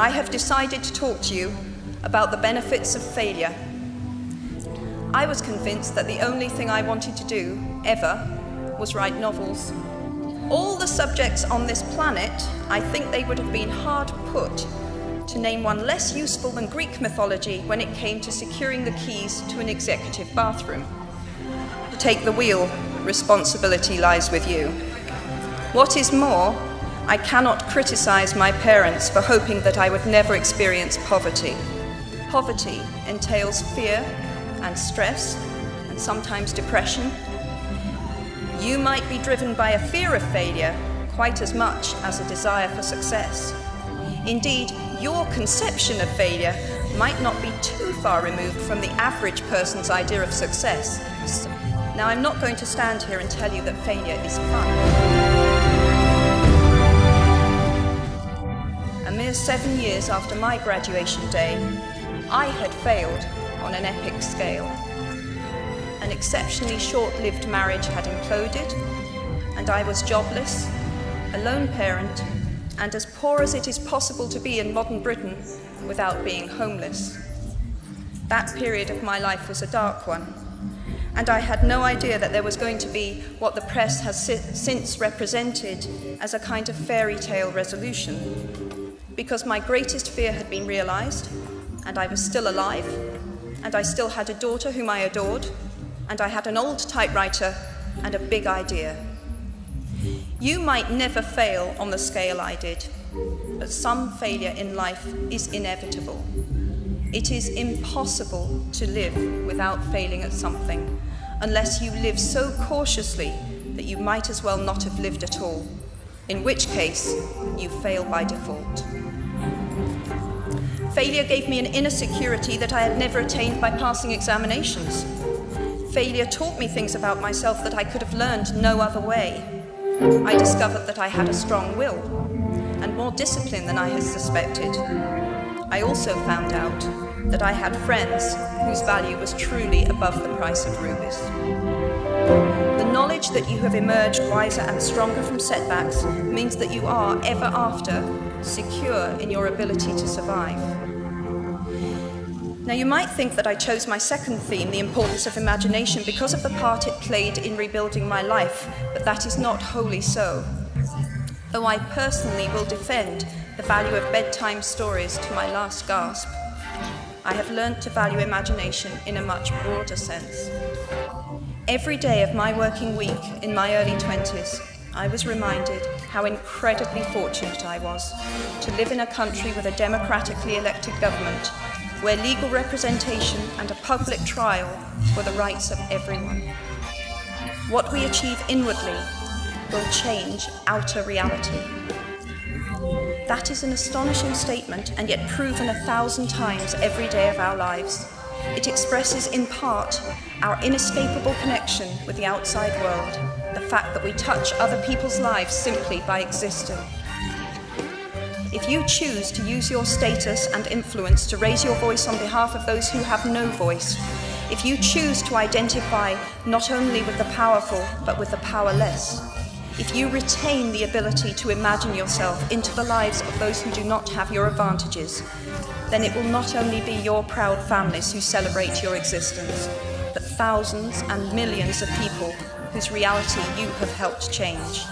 I have decided to talk to you about the benefits of failure. I was convinced that the only thing I wanted to do, ever, was write novels. All the subjects on this planet, I think they would have been hard put to name one less useful than Greek mythology when it came to securing the keys to an executive bathroom. To take the wheel, responsibility lies with you. What is more, I cannot criticize my parents for hoping that I would never experience poverty. Poverty entails fear and stress and sometimes depression. You might be driven by a fear of failure quite as much as a desire for success. Indeed, your conception of failure might not be too far removed from the average person's idea of success. Now, I'm not going to stand here and tell you that failure is fun. A mere 7 years after my graduation day, I had failed on an epic scale. An exceptionally short-lived marriage had imploded, and I was jobless, a lone parent, and as poor as it is possible to be in modern Britain without being homeless. That period of my life was a dark one, and I had no idea that there was going to be what the press has since represented as a kind of fairy tale resolution, because my greatest fear had been realized, and I was still alive, and I still had a daughter whom I adored, and I had an old typewriter and a big idea. You might never fail on the scale I did, but some failure in life is inevitable. It is impossible to live without failing at something, unless you live so cautiously that you might as well not have lived at all, in which case you fail by default. Failure gave me an inner security that I had never attained by passing examinations. Failure taught me things about myself that I could have learned no other way. I discovered that I had a strong will, and more discipline than I had suspected. I also found out that I had friends whose value was truly above the price of rubies. The knowledge that you have emerged wiser and stronger from setbacks means that you are, ever after, secure in your ability to survive. Now, you might think that I chose my second theme, the importance of imagination, because of the part it played in rebuilding my life, but that is not wholly so. Though I personally will defend the value of bedtime stories to my last gasp, I have learnt to value imagination in a much broader sense. Every day of my working week in my early 20s, I was reminded how incredibly fortunate I was to live in a country with a democratically elected government, where legal representation and a public trial were the rights of everyone. What we achieve inwardly will change outer reality. That is an astonishing statement, and yet proven 1,000 times every day of our lives. It expresses in part our inescapable connection with the outside world, the fact that we touch other people's lives simply by existing. If you choose to use your status and influence to raise your voice on behalf of those who have no voice, if you choose to identify not only with the powerful but with the powerless, if you retain the ability to imagine yourself into the lives of those who do not have your advantages, then it will not only be your proud families who celebrate your existence, but thousands and millions of people whose reality you have helped change.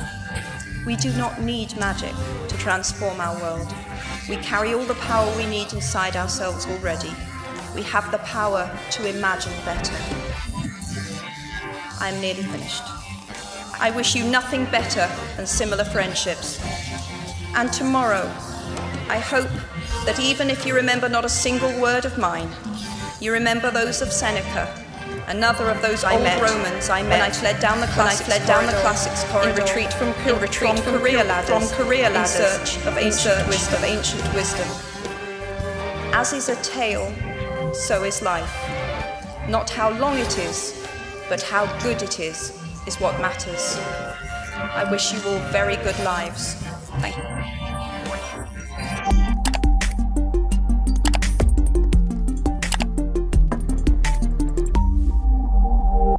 We do not need magic to transform our world. We carry all the power we need inside ourselves already. We have the power to imagine better. I am nearly finished. I wish you nothing better than similar friendships. And tomorrow, I hope that even if you remember not a single word of mine, you remember those of Seneca, another of those old Romans I met when I fled down the classics corridor in retreat from career ladders in search of ancient wisdom. As is a tale, so is life. Not how long it is, but how good it is what matters. I wish you all very good lives. Thank you.